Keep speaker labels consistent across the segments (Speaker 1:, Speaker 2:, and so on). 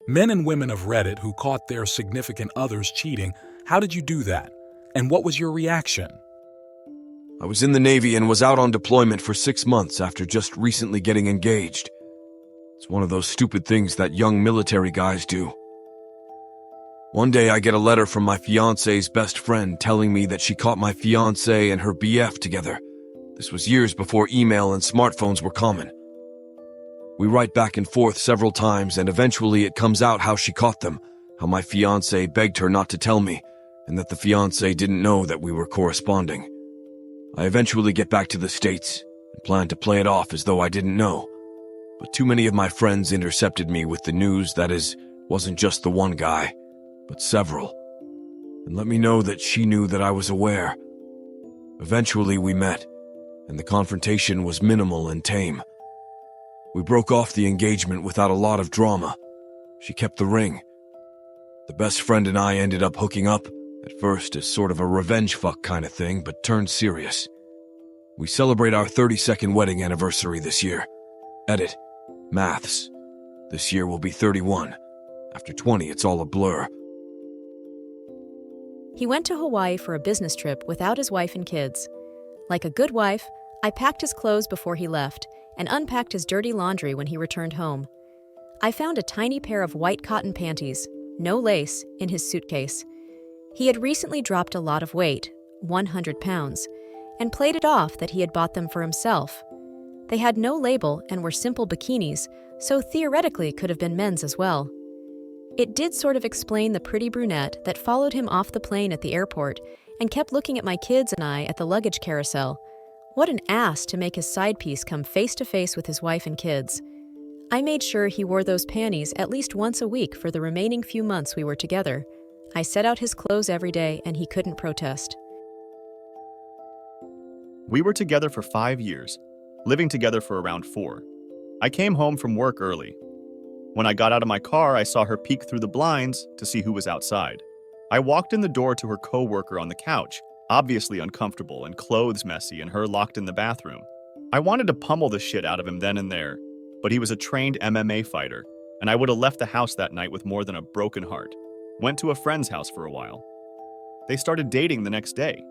Speaker 1: Men and women of Reddit who caught their significant others cheating, how did you do that? And what was your reaction?
Speaker 2: I was in the Navy and was out on deployment for 6 months after just recently getting engaged. It's one of those stupid things that young military guys do. One day I get a letter from my fiance's best friend telling me that she caught my fiance and her BF together. This was years before email and smartphones were common. We write back and forth several times, and eventually it comes out how she caught them, how my fiance begged her not to tell me, and that the fiance didn't know that we were corresponding. I eventually get back to the States and plan to play it off as though I didn't know. But too many of my friends intercepted me with the news that wasn't just the one guy, but several, and let me know that she knew that I was aware. Eventually we met, and the confrontation was minimal and tame. We broke off the engagement without a lot of drama. She kept the ring. The best friend and I ended up hooking up, at first as sort of a revenge fuck kind of thing, but turned serious. We celebrate our 32nd wedding anniversary this year. Edit. Maths. This year will be 31. After 20, it's all a blur.
Speaker 3: He went to Hawaii for a business trip without his wife and kids. Like a good wife, I packed his clothes before he left and unpacked his dirty laundry when he returned home. I found a tiny pair of white cotton panties, no lace, in his suitcase. He had recently dropped a lot of weight, 100 pounds, and played it off that he had bought them for himself. They had no label and were simple bikinis, so theoretically could have been men's as well. It did sort of explain the pretty brunette that followed him off the plane at the airport and kept looking at my kids and I at the luggage carousel. What an ass to make his side piece come face to face with his wife and kids. I made sure he wore those panties at least once a week for the remaining few months we were together. I set out his clothes every day and he couldn't protest.
Speaker 4: We were together for 5 years, living together for around 4. I came home from work early. When I got out of my car, I saw her peek through the blinds to see who was outside. I walked in the door to her co-worker on the couch, obviously uncomfortable and clothes messy and her locked in the bathroom. I wanted to pummel the shit out of him then and there, but he was a trained MMA fighter, and I would have left the house that night with more than a broken heart. Went to a friend's house for a while. They started dating the next day.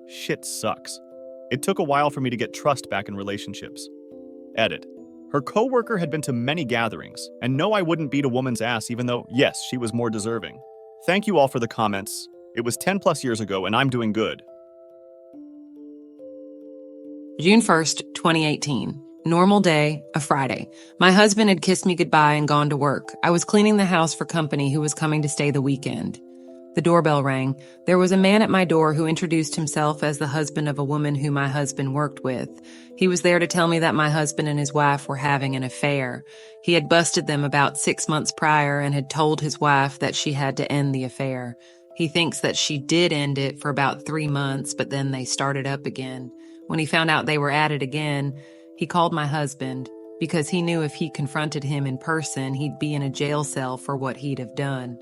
Speaker 4: Shit sucks. It took a while for me to get trust back in relationships. Edit. Her coworker had been to many gatherings, and no, I wouldn't beat a woman's ass even though, yes, she was more deserving. Thank you all for the comments. It was 10 plus years ago and I'm doing good.
Speaker 5: June 1st, 2018. Normal day, a Friday. My husband had kissed me goodbye and gone to work. I was cleaning the house for company who was coming to stay the weekend. The doorbell rang. There was a man at my door who introduced himself as the husband of a woman who my husband worked with. He was there to tell me that my husband and his wife were having an affair. He had busted them about 6 months prior and had told his wife that she had to end the affair. He thinks that she did end it for about 3 months, but then they started up again. When he found out they were at it again, he called my husband because he knew if he confronted him in person, he'd be in a jail cell for what he'd have done.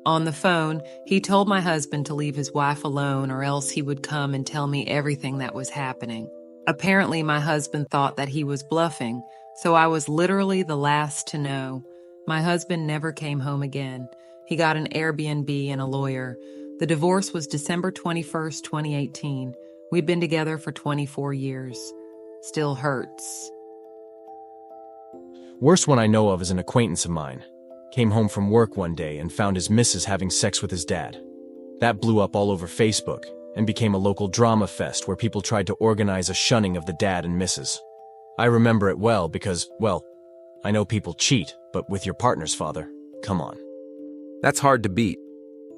Speaker 5: On the phone, he told my husband to leave his wife alone or else he would come and tell me everything that was happening. Apparently, my husband thought that he was bluffing, so I was literally the last to know. My husband never came home again. He got an Airbnb and a lawyer. The divorce was December 21st, 2018. We'd been together for 24 years. Still hurts.
Speaker 6: Worst one I know of is an acquaintance of mine. Came home from work one day and found his missus having sex with his dad. That blew up all over Facebook and became a local drama fest where people tried to organize a shunning of the dad and missus. I remember it well because, well, I know people cheat, but with your partner's father, come on.
Speaker 7: That's hard to beat.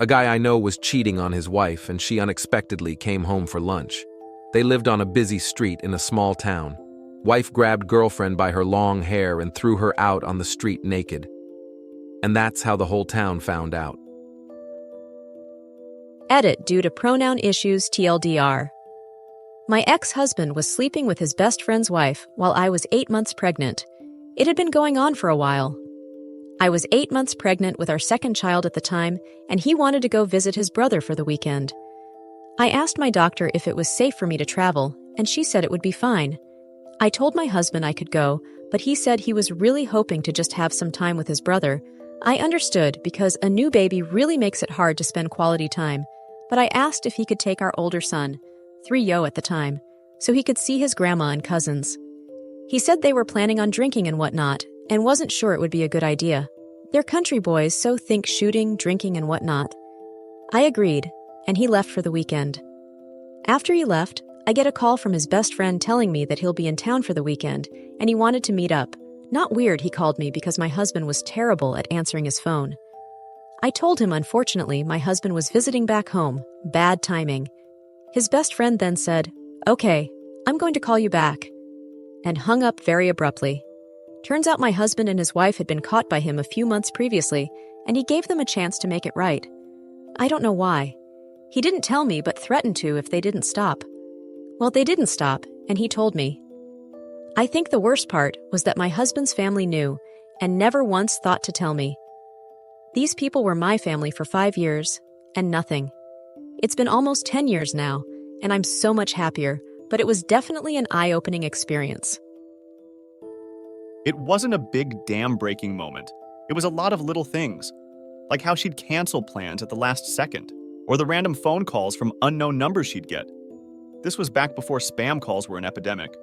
Speaker 7: A guy I know was cheating on his wife and she unexpectedly came home for lunch. They lived on a busy street in a small town. Wife grabbed girlfriend by her long hair and threw her out on the street naked. And that's how the whole town found out.
Speaker 3: Edit due to pronoun issues TLDR. My ex-husband was sleeping with his best friend's wife while I was 8 months pregnant. It had been going on for a while. I was 8 months pregnant with our second child at the time, and he wanted to go visit his brother for the weekend. I asked my doctor if it was safe for me to travel, and she said it would be fine. I told my husband I could go, but he said he was really hoping to just have some time with his brother, I understood because a new baby really makes it hard to spend quality time, but I asked if he could take our older son, 3-yo at the time, so he could see his grandma and cousins. He said they were planning on drinking and whatnot, and wasn't sure it would be a good idea. They're country boys, so think shooting, drinking, and whatnot. I agreed, and he left for the weekend. After he left, I get a call from his best friend telling me that he'll be in town for the weekend, and he wanted to meet up. Not weird, he called me because my husband was terrible at answering his phone. I told him, unfortunately, my husband was visiting back home. Bad timing. His best friend then said, "Okay, I'm going to call you back," and hung up very abruptly. Turns out my husband and his wife had been caught by him a few months previously, and he gave them a chance to make it right. I don't know why. He didn't tell me, but threatened to if they didn't stop. Well, they didn't stop, and he told me. I think the worst part was that my husband's family knew, and never once thought to tell me. These people were my family for 5 years, and nothing. It's been almost 10 years now, and I'm so much happier, but it was definitely an eye-opening experience.
Speaker 4: It wasn't a big dam-breaking moment. It was a lot of little things, like how she'd cancel plans at the last second, or the random phone calls from unknown numbers she'd get. This was back before spam calls were an epidemic.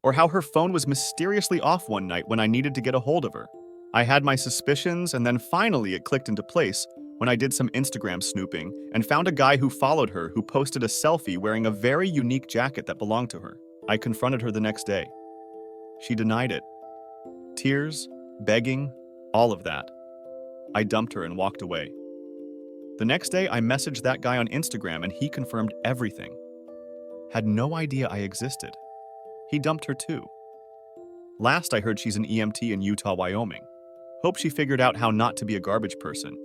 Speaker 4: Or how her phone was mysteriously off one night when I needed to get a hold of her. I had my suspicions, and then finally it clicked into place when I did some Instagram snooping and found a guy who followed her who posted a selfie wearing a very unique jacket that belonged to her. I confronted her the next day. She denied it. Tears, begging, all of that. I dumped her and walked away. The next day, I messaged that guy on Instagram and he confirmed everything. Had no idea I existed. He dumped her too. Last I heard she's an EMT in Utah, Wyoming. Hope she figured out how not to be a garbage person.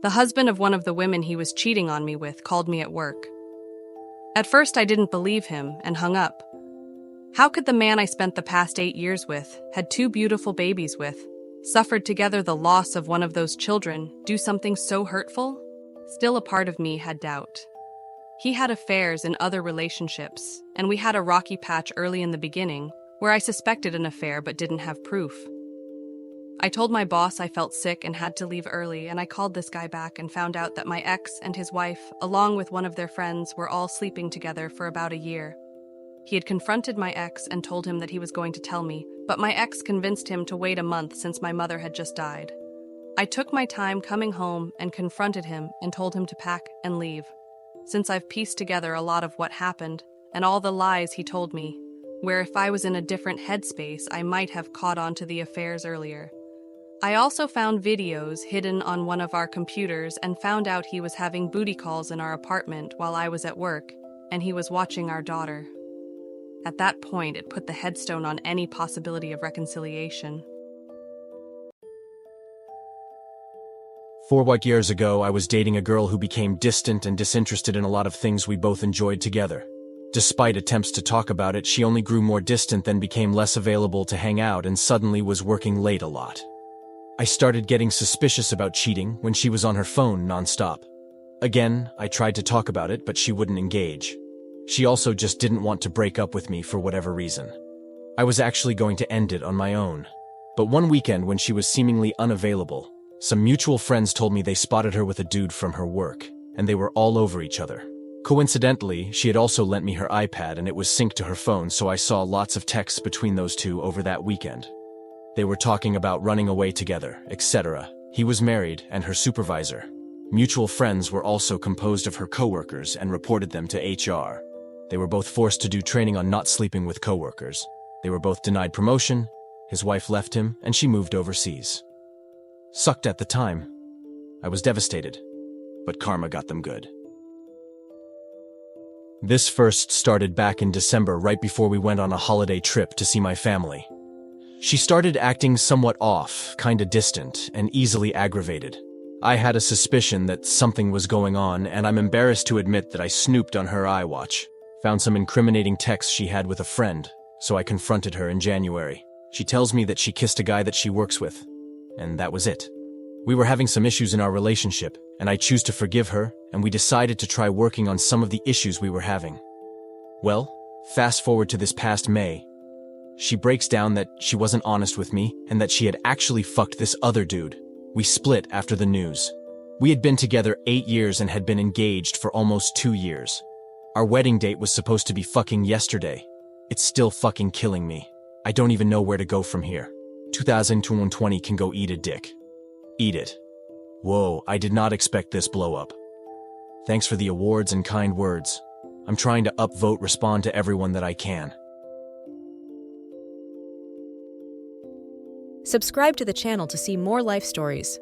Speaker 8: The husband of one of the women he was cheating on me with called me at work. At first I didn't believe him and hung up. How could the man I spent the past 8 years with, had 2 beautiful babies with, suffered together the loss of one of those children, do something so hurtful? Still a part of me had doubt. He had affairs in other relationships, and we had a rocky patch early in the beginning where I suspected an affair but didn't have proof. I told my boss I felt sick and had to leave early, and I called this guy back and found out that my ex and his wife, along with one of their friends, were all sleeping together for about a year. He had confronted my ex and told him that he was going to tell me, but my ex convinced him to wait a month since my mother had just died. I took my time coming home and confronted him and told him to pack and leave. Since I've pieced together a lot of what happened and all the lies he told me, where if I was in a different headspace, I might have caught on to the affairs earlier. I also found videos hidden on one of our computers and found out he was having booty calls in our apartment while I was at work, and he was watching our daughter. At that point, it put the headstone on any possibility of reconciliation.
Speaker 6: 4 years ago, I was dating a girl who became distant and disinterested in a lot of things we both enjoyed together. Despite attempts to talk about it, she only grew more distant, then became less available to hang out, and suddenly was working late a lot. I started getting suspicious about cheating when she was on her phone nonstop. Again, I tried to talk about it, but she wouldn't engage. She also just didn't want to break up with me for whatever reason. I was actually going to end it on my own. But one weekend when she was seemingly unavailable, some mutual friends told me they spotted her with a dude from her work, and they were all over each other. Coincidentally, she had also lent me her iPad and it was synced to her phone, so I saw lots of texts between those two over that weekend. They were talking about running away together, etc. He was married, and her supervisor. Mutual friends were also composed of her coworkers and reported them to HR. They were both forced to do training on not sleeping with coworkers. They were both denied promotion, his wife left him, and she moved overseas. Sucked at the time. I was devastated, but karma got them good. This first started back in December, right before we went on a holiday trip to see my family. She started acting somewhat off, kinda distant, and easily aggravated. I had a suspicion that something was going on, and I'm embarrassed to admit that I snooped on her iWatch, found some incriminating texts she had with a friend, so I confronted her in January. She tells me that she kissed a guy that she works with, and that was it. We were having some issues in our relationship, and I choose to forgive her, and we decided to try working on some of the issues we were having. Well, fast forward to this past May. She breaks down that she wasn't honest with me and that she had actually fucked this other dude. We split after the news. We had been together 8 years and had been engaged for almost 2 years. Our wedding date was supposed to be fucking yesterday. It's still fucking killing me. I don't even know where to go from here. 2020 can go eat a dick. Eat it. Whoa, I did not expect this blow up. Thanks for the awards and kind words. I'm trying to upvote, respond to everyone that I can.
Speaker 3: Subscribe to the channel to see more life stories.